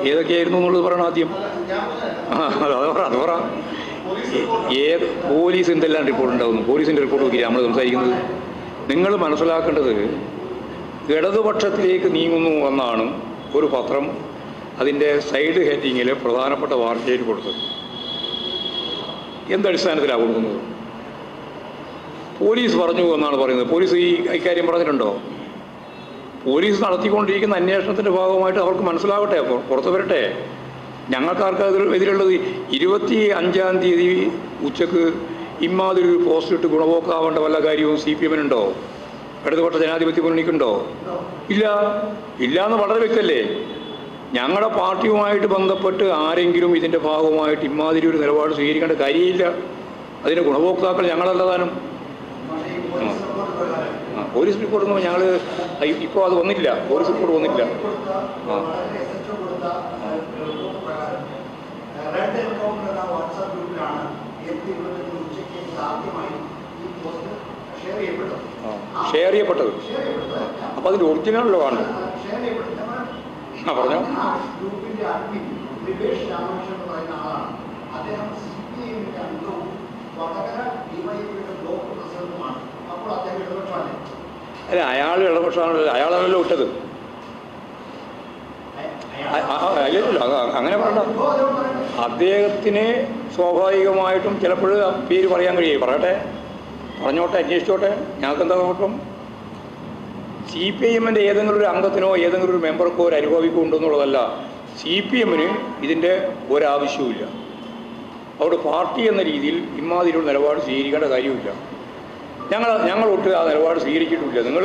ഏതൊക്കെയായിരുന്നു എന്നുള്ളത് പറയണം ആദ്യം. അത് പറ. പോലീസ് എന്തെല്ലാം റിപ്പോർട്ട് ഉണ്ടാകുന്നു? പോലീസിൻ്റെ റിപ്പോർട്ട് നോക്കിയാൽ നമ്മൾ സംസാരിക്കുന്നത്. നിങ്ങൾ മനസ്സിലാക്കേണ്ടത് ഇടതുപക്ഷത്തിലേക്ക് നീങ്ങുന്നു എന്നാണ് ഒരു പത്രം അതിൻ്റെ സൈഡ് ഹെഡിങ്ങിൽ പ്രധാനപ്പെട്ട വാർത്തയായിട്ട് കൊടുത്തത്. എന്തടിസ്ഥാനത്തിലാണ് കൊടുക്കുന്നത്? പോലീസ് പറഞ്ഞു എന്നാണ് പറയുന്നത്. പോലീസ് ഇക്കാര്യം പറഞ്ഞിട്ടുണ്ടോ? പോലീസ് നടത്തിക്കൊണ്ടിരിക്കുന്ന അന്വേഷണത്തിൻ്റെ ഭാഗമായിട്ട് അവർക്ക് മനസ്സിലാവട്ടെ, പുറത്തു വരട്ടെ. ഞങ്ങൾക്കാർക്ക് എതിരുള്ളത് 25-ാം തീയതി ഉച്ചക്ക് ഇമ്മാതിരി ഒരു പോസ്റ്റ് ഇട്ട് ഗുണഭോക്കാവേണ്ട വല്ല കാര്യവും CPM നുണ്ടോ? ഇടതുപക്ഷ ജനാധിപത്യ മുന്നണിക്കുണ്ടോ? ഇല്ല. ഇല്ലയെന്ന് വളരെ വ്യക്തമല്ലേ? ഞങ്ങളുടെ പാർട്ടിയുമായിട്ട് ബന്ധപ്പെട്ട് ആരെങ്കിലും ഇതിൻ്റെ ഭാഗമായിട്ട് ഇമ്മാതിരി ഒരു നിലപാട് സ്വീകരിക്കേണ്ട കാര്യമില്ല. അതിൻ്റെ ഗുണഭോക്താക്കൾ ഞങ്ങളല്ലതാനും. പോലീസ് റിപ്പോർട്ടൊന്നും ഞങ്ങൾ ഇപ്പോൾ അത് വന്നില്ല. പോലീസ് റിപ്പോർട്ട് വന്നില്ല. ഷെയർ ചെയ്യപ്പെട്ടത്. അപ്പം അതിൻ്റെ ഒറിജിനലല്ലോ കാണുന്നത്. പറഞ്ഞോ. അല്ല, അയാൾ ഇടപക്ഷമാണല്ലോ. അയാളാണല്ലോ വിട്ടത്. അല്ലല്ലോ, അങ്ങനെ പറയണ്ട. അദ്ദേഹത്തിന് സ്വാഭാവികമായിട്ടും ചിലപ്പോൾ പേര് പറയാൻ കഴിയും. പറയട്ടെ, പറഞ്ഞോട്ടെ, അന്വേഷിച്ചോട്ടെ. ഞങ്ങൾക്കെന്താ കുഴപ്പം? CPM ഏതെങ്കിലും ഒരു അംഗത്തിനോ ഏതെങ്കിലും ഒരു മെമ്പർക്കോ ഒരു അനുഭവിക്കോ ഉണ്ടെന്നുള്ളതല്ല. CPM ഇതിൻ്റെ ഒരാവശ്യവുമില്ല. അവിടെ പാർട്ടി എന്ന രീതിയിൽ ഇമ്മാതിരിയുള്ള നിലപാട് സ്വീകരിക്കേണ്ട കാര്യമില്ല. ഞങ്ങളൊട്ട് ആ നിലപാട് സ്വീകരിച്ചിട്ടില്ല. നിങ്ങൾ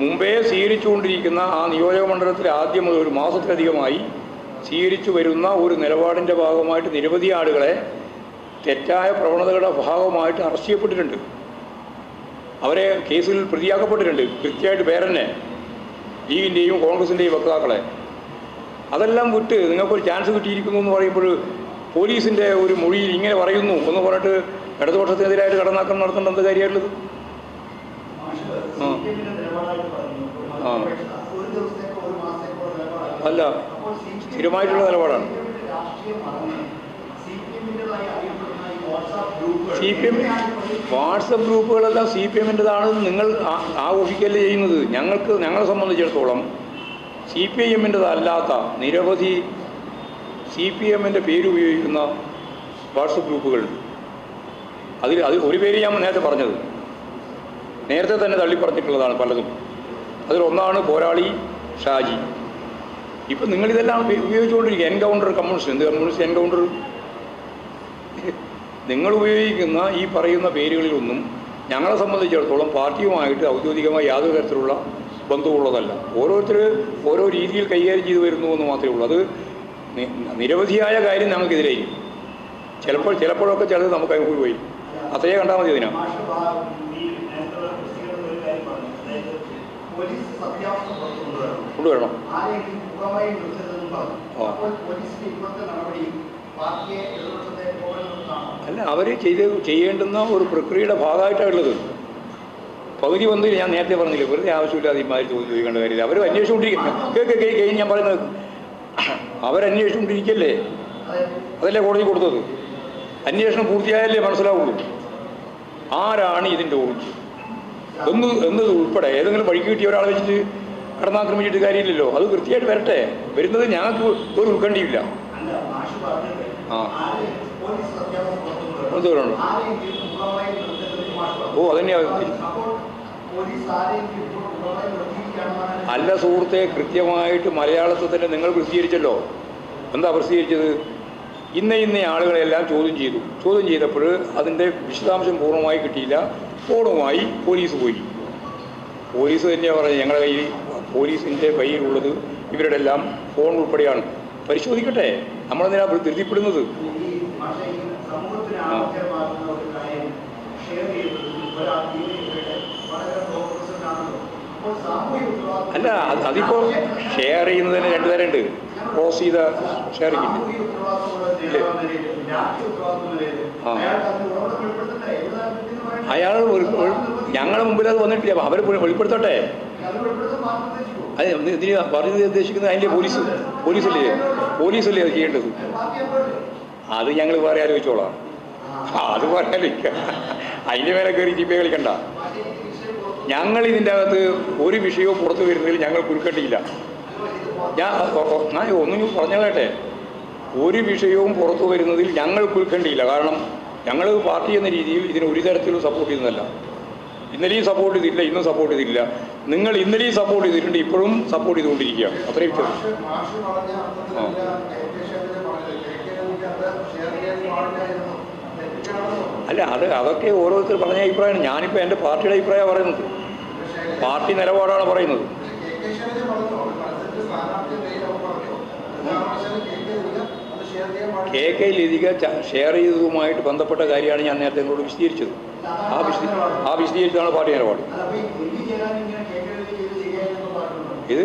മുമ്പേ സ്വീകരിച്ചുകൊണ്ടിരിക്കുന്ന ആ നിയോജക മണ്ഡലത്തിൽ ആദ്യം മുതൽ ഒരു മാസത്തിലധികമായി സ്വീകരിച്ചു വരുന്ന ഒരു നിലപാടിൻ്റെ ഭാഗമായിട്ട് നിരവധി ആളുകളെ തെറ്റായ പ്രവണതകളുടെ ഭാഗമായിട്ട് അറസ്റ്റ് ചെയ്യപ്പെട്ടിട്ടുണ്ട്. അവരെ കേസിൽ പ്രതിയാക്കപ്പെട്ടിട്ടുണ്ട്. കൃത്യമായിട്ട് പേരെന്നെ ലീഗിൻ്റെയും കോൺഗ്രസിൻ്റെയും വക്താക്കളെ. അതെല്ലാം വിട്ട് നിങ്ങൾക്കൊരു ചാൻസ് കിട്ടിയിരിക്കുന്നു എന്ന് പറയുമ്പോൾ പോലീസിൻ്റെ ഒരു മൊഴിയിൽ ഇങ്ങനെ പറയുന്നു എന്ന് പറഞ്ഞിട്ട് ഇടതുപക്ഷത്തിനെതിരായിട്ട് കടന്നാക്രമണം നടത്തേണ്ട എന്ത് കാര്യമായിട്ടുള്ളത്? അല്ല, സ്ഥിരമായിട്ടുള്ള നിലപാടാണ്. CPM വാട്സപ്പ് ഗ്രൂപ്പുകളെല്ലാം CPM-ൻ്റെതാണ്. നിങ്ങൾ ആഘോഷിക്കല്ലേ ചെയ്യുന്നത്. ഞങ്ങളെ സംബന്ധിച്ചിടത്തോളം CPM-ൻ്റെതല്ലാത്ത നിരവധി CPM-ൻ്റെ പേരുപയോഗിക്കുന്ന വാട്സപ്പ് ഗ്രൂപ്പുകളുണ്ട്. അത് ഒരു പേര് ഞാൻ നേരത്തെ പറഞ്ഞത്, നേരത്തെ തന്നെ തള്ളിപ്പറഞ്ഞിട്ടുള്ളതാണ് പലതും. അതിലൊന്നാണ് പോരാളി ഷാജി. ഇപ്പം നിങ്ങളിതെല്ലാം ഉപയോഗിച്ചുകൊണ്ടിരിക്കുക. Encounter communist. എന്ത് കമ്മ്യൂണിസ്റ്റ്? എൻകൗണ്ടർ. നിങ്ങൾ ഉപയോഗിക്കുന്ന ഈ പറയുന്ന പേരുകളിലൊന്നും ഞങ്ങളെ സംബന്ധിച്ചിടത്തോളം പാർട്ടിയുമായിട്ട് ഔദ്യോഗികമായി യാതൊരു തരത്തിലുള്ള ബന്ധമുള്ളതല്ല. ഓരോരുത്തർ ഓരോ രീതിയിൽ കൈകാര്യം ചെയ്തു വരുന്നു എന്ന് മാത്രമേ ഉള്ളൂ. അത് നിരവധിയായ കാര്യം ഞങ്ങൾക്കെതിരായിരിക്കും. ചിലപ്പോഴൊക്കെ ചിലത് നമുക്ക് അനുകൂലമായി. അത്രയേ കണ്ടാൽ മതി. അതിനാ കൊണ്ടുവരണം. അല്ല, അവർ ചെയ്യേണ്ടുന്ന ഒരു പ്രക്രിയയുടെ ഭാഗമായിട്ടാണുള്ളത്. പകുതി വന്നതിൽ ഞാൻ നേരത്തെ പറഞ്ഞില്ല, വെറുതെ ആവശ്യമില്ലാതെ ഇമാതിരി ചോദിക്കേണ്ട കാര്യമില്ല. അവർ അന്വേഷിച്ചുകൊണ്ടിരിക്കും. ഞാൻ പറയുന്നത് അവരന്വേഷിച്ചുകൊണ്ടിരിക്കല്ലേ. അതല്ലേ കോടതി കൊടുത്തത്. അന്വേഷണം പൂർത്തിയായല്ലേ മനസ്സിലാവുള്ളൂ ആരാണ് ഇതിൻ്റെ ഒറിജിൻ എന്നത് ഉൾപ്പെടെ. ഏതെങ്കിലും വഴിക്ക് കിട്ടിയ ഒരാളെ വെച്ചിട്ട് കടന്നാക്രമിച്ചിട്ട് കാര്യമില്ലല്ലോ. അത് കൃത്യമായിട്ട് വരട്ടെ. വരുന്നത് ഞങ്ങൾക്ക് ഒരു ഉത്കണ്ഠയില്ല. എന്തുകൊണ്ടുണ്ട്? അതന്നെയാണ്. അല്ല സുഹൃത്തെ, കൃത്യമായിട്ട് മലയാളത്തിൽ തന്നെ നിങ്ങൾ പ്രസിദ്ധീകരിച്ചല്ലോ. എന്താ പ്രസിദ്ധീകരിച്ചത്? ഇന്ന ആളുകളെല്ലാം ചോദ്യം ചെയ്തപ്പോൾ അതിൻ്റെ വിശദാംശം പൂർണ്ണമായി കിട്ടിയില്ല. ഫോണുമായി പോലീസ് പോയി. പോലീസ് തന്നെയാണ് പറഞ്ഞത്, ഞങ്ങളുടെ കയ്യിൽ പോലീസിൻ്റെ കയ്യിലുള്ളത് ഇവരുടെ എല്ലാം ഫോൺ ഉൾപ്പെടെയാണ്. പരിശോധിക്കട്ടെ. നമ്മളെന്തിനാ ധൃതിപ്പെടുന്നത്? അല്ല, അതിപ്പോൾ ഷെയർ ചെയ്യുന്നതിന് രണ്ട് തരമുണ്ട്. ക്രോസ് ചെയ്ത ഷെയറിങ് ഇല്ലേ? അയാൾ ഞങ്ങളുടെ മുമ്പിൽ അത് വന്നിട്ടില്ല. അവർ വെളിപ്പെടുത്തട്ടെ. അത് ഇതിന് പറഞ്ഞത് ഉദ്ദേശിക്കുന്നത് അതിൻ്റെ പോലീസല്ലേ അത് ചെയ്യേണ്ടത്. അത് ഞങ്ങൾ വേറെ ആലോചിച്ചോളാം. അത് വേറെ ആലോചിക്കാം. അതിൻ്റെ മേലെ കയറി ജിപ്പേ കളിക്കണ്ട. ഞങ്ങൾ ഇതിൻ്റെ അകത്ത് ഒരു വിഷയവും പുറത്തു വരുന്നതിൽ ഞങ്ങൾ കുരുക്കട്ടിയില്ല. ഞാൻ ഒന്നും പറഞ്ഞോട്ടെ, ഒരു വിഷയവും പുറത്തു വരുന്നതിൽ ഞങ്ങൾ കുരുക്കണ്ടിയില്ല. കാരണം ഞങ്ങൾ പാർട്ടി എന്ന രീതിയിൽ ഇതിന് ഒരു തരത്തിലും സപ്പോർട്ട് ചെയ്യുന്നതല്ല. ഇന്നലെയും സപ്പോർട്ട് ചെയ്തിട്ടില്ല, ഇന്നും സപ്പോർട്ട് ചെയ്തിട്ടില്ല. നിങ്ങൾ ഇന്നലെയും സപ്പോർട്ട് ചെയ്തിട്ടുണ്ട്, ഇപ്പോഴും സപ്പോർട്ട് ചെയ്തുകൊണ്ടിരിക്കുകയാണ്. അത്രയും വ്യത്യാസം. അല്ല, അതൊക്കെ ഓരോരുത്തർ പറഞ്ഞ അഭിപ്രായമാണ്. ഞാനിപ്പോൾ എൻ്റെ പാർട്ടിയുടെ അഭിപ്രായമാണ് പറയുന്നത്, പാർട്ടി നിലപാടാണ് പറയുന്നത്. കെ ലതിക ഷെയർ ചെയ്തതുമായിട്ട് ബന്ധപ്പെട്ട കാര്യമാണ് ഞാൻ നേരത്തെ എന്നോട് വിശദീകരിച്ചത്. ആ വിശദീകരിച്ചതാണ് പാർട്ടി നിലപാട്. ഇത്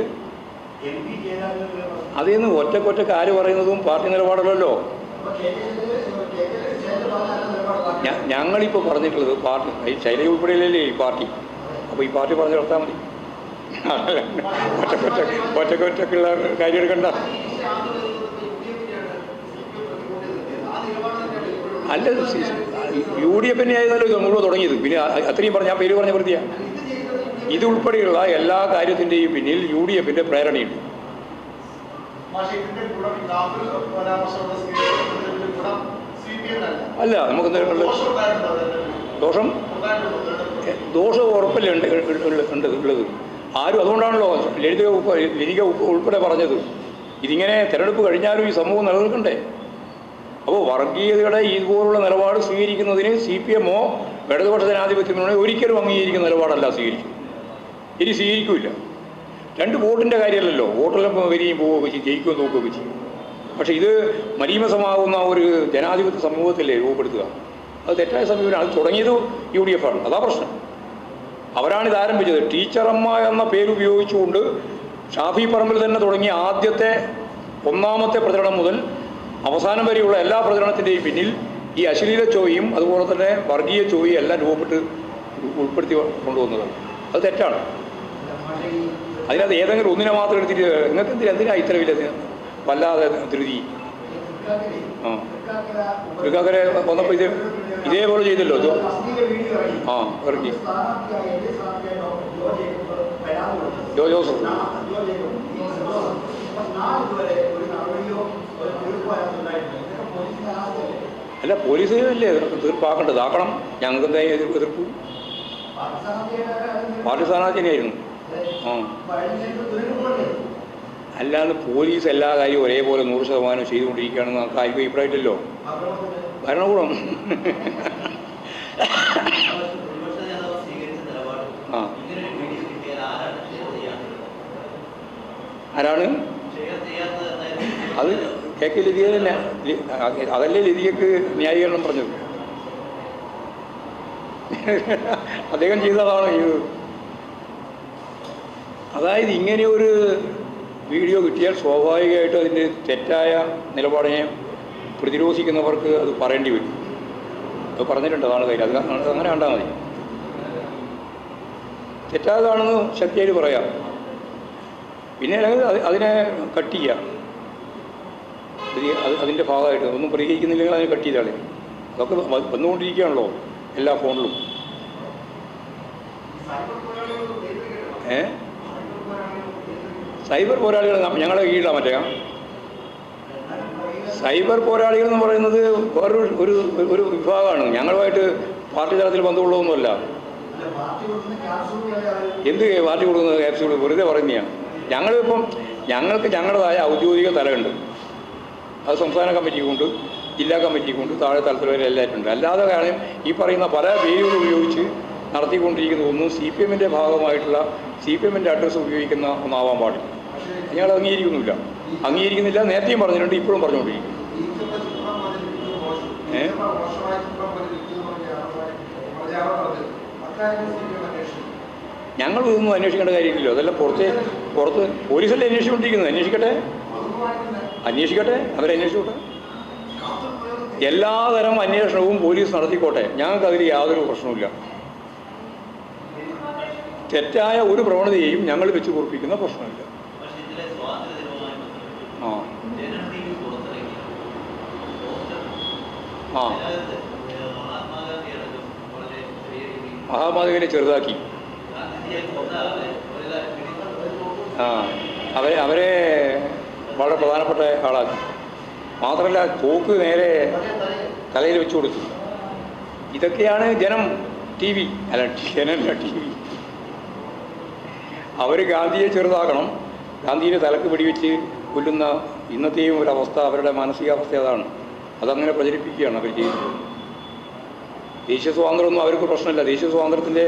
അതിന്ന് ഒറ്റക്കൊറ്റക്ക് ആര് പറയുന്നതും പാർട്ടി നിലപാടല്ലോ. ഞങ്ങളിപ്പോൾ പറഞ്ഞിട്ടുള്ളത് പാർട്ടി ശൈലജ ഉൾപ്പെടെയല്ലേ ഈ പാർട്ടി. അപ്പോൾ ഈ പാർട്ടി പറഞ്ഞു നടത്താൻ മതി. ഒറ്റക്കൊറ്റക്കുള്ള കാര്യം എടുക്കണ്ട. അല്ല, UDF ആയിരുന്നല്ലോ ഇത് മുഴുവൻ തുടങ്ങിയത്. പിന്നെ അത്രയും ഞാൻ പേര് പറഞ്ഞ വൃത്തിയാണ്. ഇതുൾപ്പെടെയുള്ള എല്ലാ കാര്യത്തിൻ്റെയും പിന്നിൽ UDF പ്രേരണയുണ്ട്. അല്ല, നമുക്ക് ദോഷം ഉറപ്പല്ലേ ഉള്ളത്. ആരും അതുകൊണ്ടാണല്ലോ ലതിക ഉൾപ്പെടെ പറഞ്ഞത് ഇതിങ്ങനെ തെരഞ്ഞെടുപ്പ് കഴിഞ്ഞാലും ഈ സമൂഹം നിലനിൽക്കണ്ടേ. അപ്പോൾ വർഗീയതയുടെ ഇതുപോലുള്ള നിലപാട് സ്വീകരിക്കുന്നതിന് CPM ഇടതുപക്ഷ ജനാധിപത്യം ഒരിക്കലും അംഗീകരിക്കുന്ന നിലപാടല്ല സ്വീകരിക്കും. ഇനി സ്വീകരിക്കില്ല. 2 വോട്ടിൻ്റെ കാര്യമല്ലല്ലോ, വോട്ടെല്ലാം വരികയും പോവുകയൊക്കെ ചെയ്യും, ജയിക്കുകയും നോക്കുകയൊക്കെ ചെയ്യും. പക്ഷേ ഇത് മരീമസമാകുന്ന ഒരു ജനാധിപത്യ സമൂഹത്തിലെ രൂപപ്പെടുത്തുക, അത് തെറ്റായ സമീപനം. അത് തുടങ്ങിയത് UDF ആണ്. അതാ പ്രശ്നം. അവരാണിത് ആരംഭിച്ചത്. ടീച്ചറമ്മ എന്ന പേരുപയോഗിച്ചുകൊണ്ട് ഷാഫി പറമ്പിൽ തന്നെ തുടങ്ങിയ ആദ്യത്തെ 1ാമത്തെ പ്രചരണം മുതൽ അവസാനം വരെയുള്ള എല്ലാ പ്രചരണത്തിൻ്റെയും പിന്നിൽ ഈ അശ്ലീല ചോയും അതുപോലെ തന്നെ വർഗീയ ചോയും എല്ലാം ഉൾപ്പെടുത്തി കൊണ്ടുവന്നതാണ്. അത് തെറ്റാണ്. അതിനകത്ത് ഏതെങ്കിലും ഒന്നിനെ മാത്രം എടുത്തിട്ട് നിങ്ങൾക്ക് എന്തിനാ ഇത്ര വലിയ വല്ലാതെ ധൃതി. തൃക്കാക്കര വന്നപ്പോൾ ഇതേപോലെ ചെയ്തല്ലോ. ഇറക്കി ജോസഫ്. അല്ല, പോലീസ് അല്ലേ തീർപ്പാക്കേണ്ടത്. ആക്കണം. ഞങ്ങൾക്ക് എന്താ എതിർപ്പ്? പാർട്ടി സ്ഥാനാർത്ഥി തന്നെയായിരുന്നു. അല്ലാതെ പോലീസ് എല്ലാ കാര്യവും ഒരേപോലെ 100% ചെയ്തുകൊണ്ടിരിക്കുകയാണെന്ന് നമുക്ക് ആർക്കും അഭിപ്രായമില്ലല്ലോ. ഭരണകൂടം ആരാണ് അത്? KK ലതിക തന്നെ. അതല്ലേ ലതികക്ക് ന്യായീകരണം പറഞ്ഞത്. അദ്ദേഹം ചെയ്തതാണ് ഇത്. അതായത് ഇങ്ങനെയൊരു വീഡിയോ കിട്ടിയാൽ സ്വാഭാവികമായിട്ടും അതിൻ്റെ തെറ്റായ നിലപാടിനെ പ്രതിരോധിക്കുന്നവർക്ക് അത് പറയേണ്ടി വരും. അത് പറഞ്ഞിട്ടുണ്ട്. അതാണ് കാര്യം. അത് അങ്ങനെ കണ്ടാൽ മതി. തെറ്റാതാണെന്ന് ശക്തിയായിട്ട് പറയാം. പിന്നെ അതിനെ കട്ട് ചെയ്യുക. അതിൻ്റെ ഭാഗമായിട്ട് ഒന്നും പ്രതികരിക്കുന്നില്ലെങ്കിൽ അതിനെ കട്ട് ചെയ്താളെ. അതൊക്കെ വന്നുകൊണ്ടിരിക്കുകയാണല്ലോ എല്ലാ ഫോണിലും. സൈബർ പോരാളികൾ ഞങ്ങളുടെ കീഴിലാണ്. മറ്റേ സൈബർ പോരാളികൾ എന്ന് പറയുന്നത് വേറൊരു വിഭാഗമാണ്. ഞങ്ങളുമായിട്ട് പാർട്ടി തലത്തിൽ ബന്ധമുള്ളതൊന്നുമല്ല. എന്ത് പാർട്ടി കൊടുക്കുന്നത് ക്യാപ്സ്യൂൾ വെറുതെ പറയുന്നതാണ്. ഞങ്ങൾക്ക് ഞങ്ങളുടേതായ ഔദ്യോഗിക തലമുണ്ട്. അത് സംസ്ഥാന കമ്മിറ്റിക്കുണ്ട്, ജില്ലാ കമ്മിറ്റിക്കുണ്ട്, താഴെ തലത്തിൽ വരെ എല്ലാവരുണ്ട്. അല്ലാതെ കാരണം ഈ പറയുന്ന പല പേരുകൾ ഉപയോഗിച്ച് നടത്തിക്കൊണ്ടിരിക്കുന്ന ഒന്നും CPMൻ്റെ ഭാഗമായിട്ടുള്ള CPMൻ്റെ അഡ്രസ്സ് ഉപയോഗിക്കുന്ന ഒന്നാവാൻ പാടില്ല. ഞങ്ങൾ അംഗീകരിക്കുന്നില്ല. നേരത്തെയും പറഞ്ഞിട്ടുണ്ട്, ഇപ്പോഴും പറഞ്ഞുകൊണ്ടിരിക്കും. ഞങ്ങൾ ഇതൊന്നും അന്വേഷിക്കേണ്ട കാര്യമില്ലല്ലോ. അതെല്ലാം പുറത്ത് പോലീസല്ലേ അന്വേഷിച്ചുകൊണ്ടിരിക്കുന്നത്. അന്വേഷിക്കട്ടെ, അവരന്വേഷിച്ചോട്ടെ. എല്ലാതരം അന്വേഷണവും പോലീസ് നടത്തിക്കോട്ടെ. ഞങ്ങൾക്ക് അതിൽ യാതൊരു പ്രശ്നവുമില്ല. തെറ്റായ ഒരു പ്രവണതയെയും ഞങ്ങൾ വെച്ച് കുറിപ്പിക്കുന്ന പ്രശ്നമില്ല. ആ ആ മഹാത്മാഗാന്ധിയെ ചെറുതാക്കി അവരെ വളരെ പ്രധാനപ്പെട്ട ആളാക്കി. മാത്രമല്ല തോക്ക് നേരെ തലയിൽ വെച്ചു കൊടുത്തു. ഇതൊക്കെയാണ് ജനം ടി വി അല്ല ജനമല്ല ടി വി. അവർ ഗാന്ധിയെ ചെറുതാക്കണം, ഗാന്ധിയുടെ തലക്ക് വെടിവെച്ച് കൊല്ലുന്ന ഇന്നത്തെയും ഒരവസ്ഥ, അവരുടെ മാനസികാവസ്ഥ അതാണ്. അതങ്ങനെ പ്രചരിപ്പിക്കുകയാണ് അവർ ചെയ്യുന്നത്. ദേശീയ സ്വാതന്ത്ര്യമൊന്നും അവർക്ക് പ്രശ്നമില്ല. ദേശീയ സ്വാതന്ത്ര്യത്തിൻ്റെ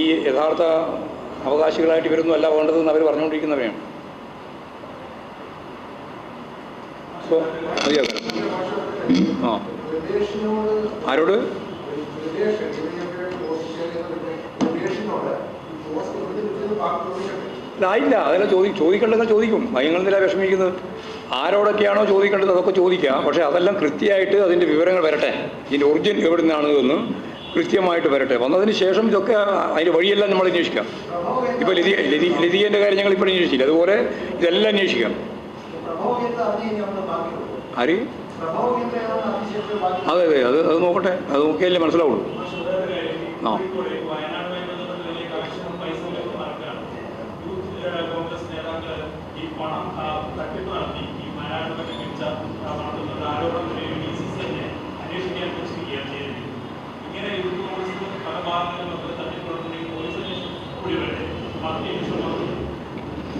ഈ യഥാർത്ഥ അവകാശികളായിട്ട് ഇവരൊന്നും അല്ല വേണ്ടതെന്ന് അവർ പറഞ്ഞുകൊണ്ടിരിക്കുന്നവയാണ്. അപ്പോൾ ആ ആരോട് ആയില്ല, അതെല്ലാം ചോദിക്കേണ്ടതെന്ന് ചോദിക്കും. ഭയങ്കര വിഷമിക്കുന്നത് ആരോടൊക്കെയാണോ ചോദിക്കേണ്ടത് അതൊക്കെ ചോദിക്കാം. പക്ഷേ അതെല്ലാം കൃത്യമായിട്ട് അതിൻ്റെ വിവരങ്ങൾ വരട്ടെ, ഇതിൻ്റെ ഒറിജിൻ എവിടെ നിന്നാണ് എന്ന് കൃത്യമായിട്ട് വരട്ടെ. വന്നതിന് ശേഷം ഇതൊക്കെ അതിൻ്റെ വഴിയെല്ലാം നമ്മൾ അന്വേഷിക്കാം. ഇപ്പോൾ ലതികേൻ്റെ കാര്യം ഞങ്ങൾ ഇപ്പോൾ അന്വേഷിച്ചില്ല, അതുപോലെ ഇതെല്ലാം അന്വേഷിക്കാം. ആര് അതെ അതെ അത് നോക്കട്ടെ, അത് നോക്കിയാലേ മനസ്സിലാവുള്ളൂ. ആ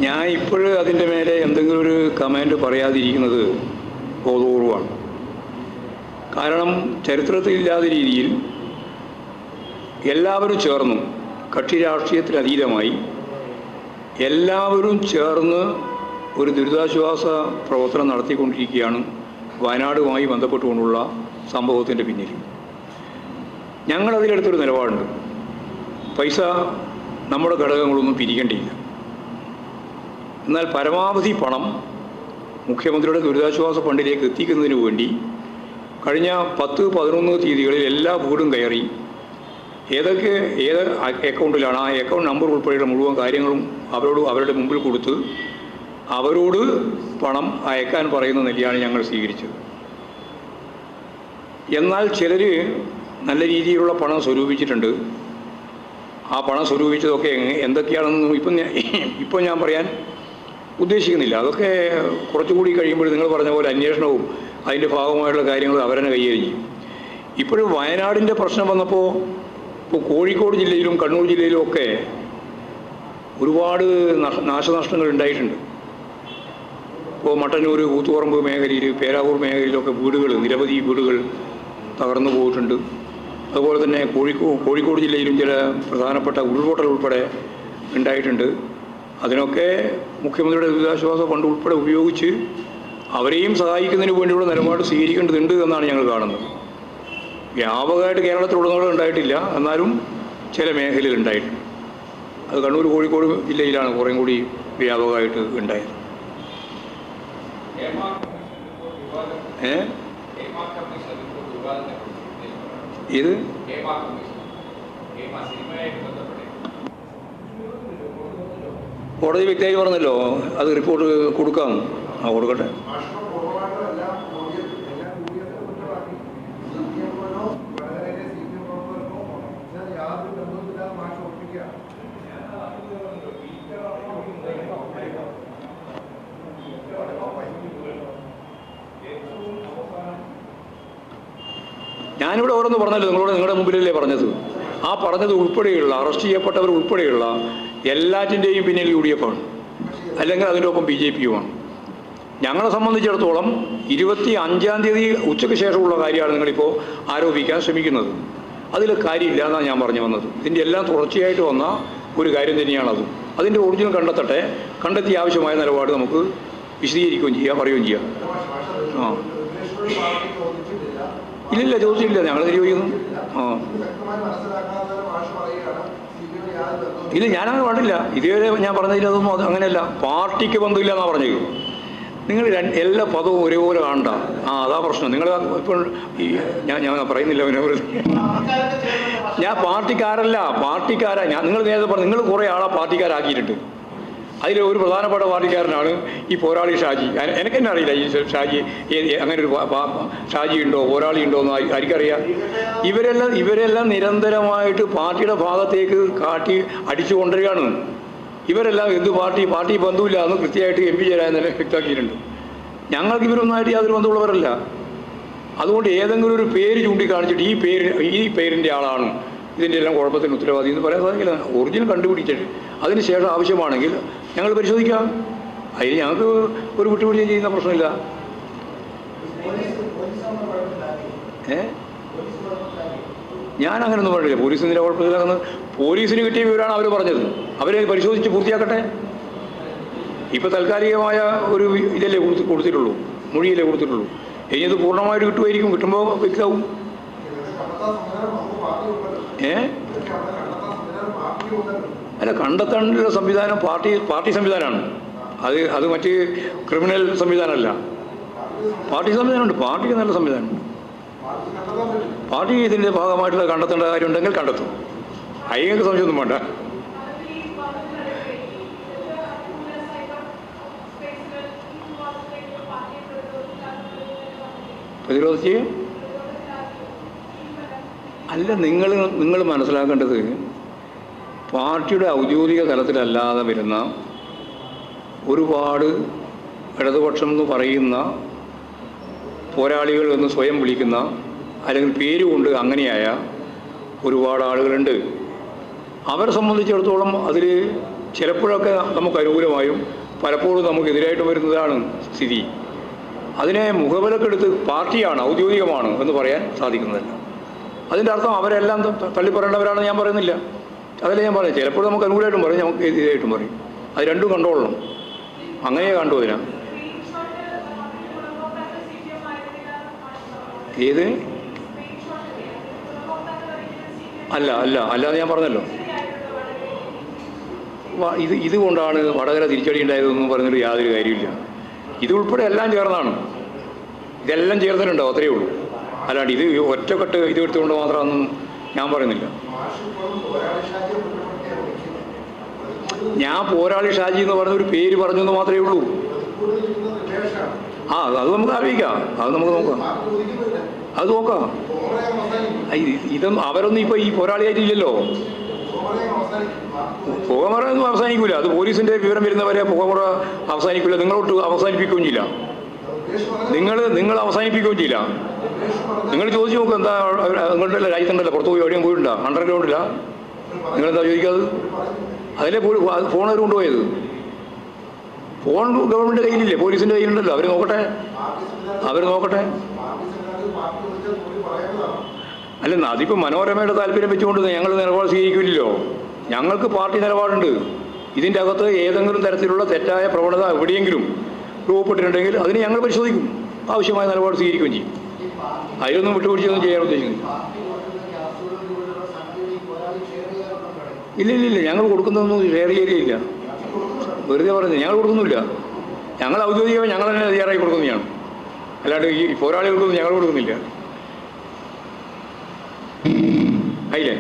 ഞാൻ ഇപ്പോഴും അതിൻ്റെ മേലെ എന്തെങ്കിലും ഒരു കമൻറ്റ് പറയാതിരിക്കുന്നത് ബോധപൂർവമാണ്. കാരണം ചരിത്രത്തിലില്ലാത്ത രീതിയിൽ എല്ലാവരും ചേർന്നും കക്ഷി രാഷ്ട്രീയത്തിനതീതമായി എല്ലാവരും ചേർന്ന് ഒരു ദുരിതാശ്വാസ പ്രവർത്തനം നടത്തിക്കൊണ്ടിരിക്കുകയാണ് വയനാടുമായി ബന്ധപ്പെട്ടുകൊണ്ടുള്ള സംഭവത്തിൻ്റെ പിന്നിൽ. ഞങ്ങളതിലെടുത്തൊരു നിലപാടുണ്ട്. പൈസ നമ്മുടെ ഘടകങ്ങളൊന്നും പിരിക്കേണ്ടിയില്ല. എന്നാൽ പരമാവധി പണം മുഖ്യമന്ത്രിയുടെ ദുരിതാശ്വാസ ഫണ്ടിലേക്ക് എത്തിക്കുന്നതിന് വേണ്ടി കഴിഞ്ഞ 10-11 തീയതികളിൽ എല്ലാ വീടും കയറി ഏത് അക്കൗണ്ടിലാണ് ആ അക്കൗണ്ട് നമ്പർ ഉൾപ്പെടെയുള്ള മുഴുവൻ കാര്യങ്ങളും അവരുടെ മുമ്പിൽ കൊടുത്ത് അവരോട് പണം അയക്കാൻ പറയുന്ന നിലയാണ് ഞങ്ങൾ സ്വീകരിച്ചത്. എന്നാൽ ചിലർ നല്ല രീതിയിലുള്ള പണം സ്വരൂപിച്ചിട്ടുണ്ട്. ആ പണം സ്വരൂപിച്ചതൊക്കെ എന്തൊക്കെയാണെന്ന് ഇപ്പം ഞാൻ പറയാൻ ഉദ്ദേശിക്കുന്നില്ല. അതൊക്കെ കുറച്ചുകൂടി കഴിയുമ്പോൾ നിങ്ങൾ പറഞ്ഞ പോലെ അന്വേഷണവും അതിൻ്റെ ഭാഗമായിട്ടുള്ള കാര്യങ്ങൾ അവരെന്നെ കൈകാര്യം ചെയ്യും. ഇപ്പോഴും വയനാടിൻ്റെ പ്രശ്നം വന്നപ്പോൾ ഇപ്പോൾ കോഴിക്കോട് ജില്ലയിലും കണ്ണൂർ ജില്ലയിലും ഒക്കെ ഒരുപാട് നാശനഷ്ടങ്ങൾ ഉണ്ടായിട്ടുണ്ട്. ഇപ്പോൾ മട്ടന്നൂർ, കൂത്തുപറമ്പ് മേഖലയിൽ, പേരാവൂർ മേഖലയിലൊക്കെ നിരവധി വീടുകൾ തകർന്നു പോയിട്ടുണ്ട്. അതുപോലെ തന്നെ കോഴിക്കോട് ജില്ലയിലും ചില പ്രധാനപ്പെട്ട ഉരുൾപൊട്ടൽ ഉൾപ്പെടെ ഉണ്ടായിട്ടുണ്ട്. അതിനൊക്കെ മുഖ്യമന്ത്രിയുടെ ദുരിതാശ്വാസ ഫണ്ട് ഉൾപ്പെടെ ഉപയോഗിച്ച് അവരെയും സഹായിക്കുന്നതിന് വേണ്ടിയുള്ള നിലപാട് സ്വീകരിക്കേണ്ടതുണ്ട് എന്നാണ് ഞങ്ങൾ കാണുന്നത്. വ്യാപകമായിട്ട് കേരളത്തിലുടനീളം ഉണ്ടായിട്ടില്ല, എന്നാലും ചില മേഖലയിൽ ഉണ്ടായിട്ടുണ്ട്. അത് കണ്ണൂർ, കോഴിക്കോട് ജില്ലയിലാണ് കുറേ കൂടി വ്യാപകമായിട്ട് ഉണ്ടായത്. ഇത് കോടതി വ്യക്തമായി പറഞ്ഞല്ലോ അത് റിപ്പോർട്ട് കൊടുക്കാം. കൊടുക്കട്ടെ. ഞാനിവിടെ ഓരോന്ന് പറഞ്ഞല്ലോ, നിങ്ങളുടെ മുമ്പിലല്ലേ പറഞ്ഞത്. ആ പറഞ്ഞത് ഉൾപ്പെടെയുള്ള അറസ്റ്റ് ചെയ്യപ്പെട്ടവർ ഉൾപ്പെടെയുള്ള എല്ലാറ്റിൻ്റെയും പിന്നിൽ UDF ആണ്, അല്ലെങ്കിൽ അതിൻ്റെ ഒപ്പം BJPയുമാണ്. ഞങ്ങളെ സംബന്ധിച്ചിടത്തോളം 25-ാം തീയതി ഉച്ചയ്ക്ക് ശേഷമുള്ള കാര്യമാണ് നിങ്ങളിപ്പോൾ ആരോപിക്കാൻ ശ്രമിക്കുന്നത്. അതിൽ കാര്യമില്ല എന്നാണ് ഞാൻ പറഞ്ഞു വന്നത്. ഇതിൻ്റെ എല്ലാം തുടർച്ചയായിട്ട് വന്ന ഒരു കാര്യം തന്നെയാണത്. അതിൻ്റെ ഒറിജിനൽ കണ്ടെത്തി ആവശ്യമായ നിലപാട് നമുക്ക് വിശദീകരിക്കുകയും ചെയ്യാം, പറയുകയും ചെയ്യാം. ആ ഇല്ലില്ല, ചോദിച്ചില്ല, ഞങ്ങൾ ചോദിക്കുന്നു. ഇല്ല, ഞാനങ്ങനെ പാടില്ല. ഇതുവരെ ഞാൻ പറഞ്ഞതിൽ അതൊന്നും അങ്ങനെയല്ല. പാർട്ടിക്ക് ബന്ധമില്ല എന്നാണ് പറഞ്ഞത്. നിങ്ങൾ എല്ലാ പദവും ഒരേപോലെ കാണണ്ട. അതാ പ്രശ്നം. നിങ്ങൾ ഇപ്പോൾ ഈ ഞാൻ പറയുന്നില്ല ഞാൻ പാർട്ടിക്കാരല്ല, നിങ്ങൾ നേരത്തെ പറഞ്ഞു നിങ്ങൾ കുറേ ആളെ പാർട്ടിക്കാരാക്കിയിട്ടുണ്ട്. അതിൽ ഒരു പ്രധാനപ്പെട്ട പാർട്ടിക്കാരനാണ് ഈ പോരാളി ഷാജി. എനിക്ക് തന്നെ അറിയില്ല ഈ ഷാജി അങ്ങനെ ഒരു ഷാജി ഉണ്ടോ പോരാളി ഉണ്ടോ എന്ന് ആർക്കറിയാം. ഇവരെല്ലാം നിരന്തരമായിട്ട് പാർട്ടിയുടെ ഭാഗത്തേക്ക് കാട്ടി അടിച്ചു കൊണ്ടുവരികയാണ്. ഇവരെല്ലാം എന്ത് പാർട്ടി ബന്ധമില്ല എന്ന് കൃത്യമായിട്ട് MP ജയരാജൻ തന്നെ വ്യക്തമാക്കിയിട്ടുണ്ട്. ഞങ്ങൾക്ക് ഇവരൊന്നായിട്ട് യാതൊരു ബന്ധമുള്ളവരല്ല. അതുകൊണ്ട് ഏതെങ്കിലും ഒരു പേര് ചൂണ്ടിക്കാണിച്ചിട്ട് ഈ പേരിൻ്റെ ആളാണ് ഇതിൻ്റെ എല്ലാം കുഴപ്പത്തിന് ഉത്തരവാദി എന്ന് പറയാൻ സാധിക്കില്ല. ഒറിജിനൽ കണ്ടുപിടിച്ചിട്ട് അതിന് ശേഷം ആവശ്യമാണെങ്കിൽ ഞങ്ങൾ പരിശോധിക്കാം. അതിന് ഞങ്ങൾക്ക് ഒരു വിട്ടുപിടിച്ച് ചെയ്യുന്ന പ്രശ്നമില്ല. ഞാൻ അങ്ങനെയൊന്നും പറഞ്ഞില്ല. പോലീസിൻ്റെ കുഴപ്പമില്ല. പോലീസിന് കിട്ടിയ വിവരമാണ് അവർ പറഞ്ഞത്. അവരെ പരിശോധിച്ച് പൂർത്തിയാക്കട്ടെ. ഇപ്പം താൽക്കാലികമായ ഒരു ഇതല്ലേ കൊടുത്തിട്ടുള്ളൂ, മൊഴിയല്ലേ കൊടുത്തിട്ടുള്ളൂ. ഇനി അത് പൂർണ്ണമായിട്ട് കിട്ടുമായിരിക്കും. കിട്ടുമ്പോൾ വ്യക്തമാവും. അല്ല, കണ്ടെത്താനുള്ള സംവിധാനം പാർട്ടി സംവിധാനമാണ്. അത് മറ്റ് ക്രിമിനൽ സംവിധാനമല്ല. പാർട്ടി സംവിധാനമുണ്ട്. പാർട്ടിക്ക് നല്ല സംവിധാനമുണ്ട്. പാർട്ടി ഇതിൻ്റെ ഭാഗമായിട്ടുള്ള കണ്ടെത്തേണ്ട കാര്യമുണ്ടെങ്കിൽ കണ്ടെത്തും. അതിനൊക്കെ സംശയമൊന്നും വേണ്ട. പ്രതിരോധിച്ച് അല്ല, നിങ്ങൾ മനസ്സിലാക്കേണ്ടത് പാർട്ടിയുടെ ഔദ്യോഗിക തലത്തിലല്ലാതെ വരുന്ന ഒരുപാട് ഇടതുപക്ഷം എന്ന് പറയുന്ന പോരാളികൾ എന്ന് സ്വയം വിളിക്കുന്ന അല്ലെങ്കിൽ പേരുകൊണ്ട് അങ്ങനെയായ ഒരുപാട് ആളുകളുണ്ട്. അവരെ സംബന്ധിച്ചിടത്തോളം അതിൽ ചിലപ്പോഴൊക്കെ നമുക്ക് അനുകൂലമായും പലപ്പോഴും നമുക്കെതിരായിട്ട് വരുന്നതാണ് സ്ഥിതി. അതിനെ മുഖവിലക്കെടുത്ത് പാർട്ടിയാണ് ഔദ്യോഗികമാണ് എന്ന് പറയാൻ സാധിക്കുന്നതല്ല. അതിൻ്റെ അർത്ഥം അവരെല്ലാം തള്ളിപ്പറയേണ്ടവരാണെന്ന് ഞാൻ പറയുന്നില്ല. അതല്ലേ ഞാൻ പറയും. ചിലപ്പോൾ നമുക്ക് അനുകൂലമായിട്ടും പറയും, നമുക്ക് എതിരായിട്ടും പറയും. അത് രണ്ടും കണ്ടോളണം. അങ്ങനെ കണ്ടു. അതിനാ ഏത് അല്ലാതെ ഞാൻ പറഞ്ഞല്ലോ. ഇതുകൊണ്ടാണ് വടകര തിരിച്ചടി ഉണ്ടായതെന്ന് പറഞ്ഞൊരു യാതൊരു കാര്യമില്ല. ഇതുൾപ്പെടെ എല്ലാം ചേർന്നാണ്. ഇതെല്ലാം ചേർന്നിട്ടുണ്ടാവും, അത്രയേ ഉള്ളൂ. അല്ലാണ്ട് ഇത് ഒറ്റക്കെട്ട് ഇത് എടുത്തുകൊണ്ട് മാത്രമൊന്നും ഞാൻ പറയുന്നില്ല. ഞാൻ പോരാളി ഷാജി എന്ന് പറഞ്ഞ ഒരു പേര് പറഞ്ഞു എന്ന് മാത്രമേ ഉള്ളൂ. അത് നമുക്ക് അറിയിക്കാം. അത് നമുക്ക് നോക്കാം. അത് നോക്കാം. ഇതൊന്നും അവരൊന്നും ഇപ്പോൾ ഈ പോരാളിയായിട്ടില്ലല്ലോ. പുകമറയൊന്നും അവസാനിക്കില്ല. അത് പോലീസിൻ്റെ വിവരം വരുന്നവരെ പുകമറ അവസാനിക്കില്ല. നിങ്ങളോട്ട് അവസാനിപ്പിക്കുകയും ചെയ്യില്ല. നിങ്ങൾ അവസാനിപ്പിക്കുകയും ചെയ്യില്ല. നിങ്ങൾ ചോദിച്ചു നോക്കുക. എന്താ നിങ്ങളുടെ രാജ്യത്തുണ്ടല്ലോ, പുറത്ത് പോയി എവിടെയും പോയിട്ടുണ്ടോ? അണ്ടർഗ്രൗണ്ടില്ല. നിങ്ങളെന്താ ചോദിക്കാത്? അതിലെ ഫോൺ അവർ കൊണ്ടുപോയത്. ഫോൺ ഗവൺമെൻറ് കയ്യിലില്ലേ? പോലീസിൻ്റെ കയ്യിലുണ്ടല്ലോ. അവർ നോക്കട്ടെ. അല്ല, അതിപ്പോൾ മനോരമയുടെ താല്പര്യം വെച്ചുകൊണ്ട് ഞങ്ങൾ നിലപാട് സ്വീകരിക്കില്ലല്ലോ. ഞങ്ങൾക്ക് പാർട്ടി നിലപാടുണ്ട്. ഇതിൻ്റെ അകത്ത് ഏതെങ്കിലും തരത്തിലുള്ള തെറ്റായ പ്രവണത എവിടെയെങ്കിലും രൂപപ്പെട്ടിട്ടുണ്ടെങ്കിൽ അതിന് ഞങ്ങൾ പരിശോധിക്കും. ആവശ്യമായ നിലപാട് സ്വീകരിക്കുകയും ചെയ്യും. അതിലൊന്നും വിട്ടുപിടിച്ചൊന്നും ചെയ്യാൻ ഉദ്ദേശിക്കുന്നു. ഇല്ല, ഞങ്ങൾ കൊടുക്കുന്നതൊന്നും ഷെയർ ചെയ്യുകയില്ല. വെറുതെ പറഞ്ഞത് ഞങ്ങൾ കൊടുക്കുന്നില്ല. ഞങ്ങൾ ഔദ്യോഗികമായി ഞങ്ങൾ തന്നെ തയ്യാറായി കൊടുക്കുന്നതാണ്. അല്ലാണ്ട് ഈ പോരാളികൾക്കൊന്നും ഞങ്ങൾ കൊടുക്കുന്നില്ല. ആയില്ലേ?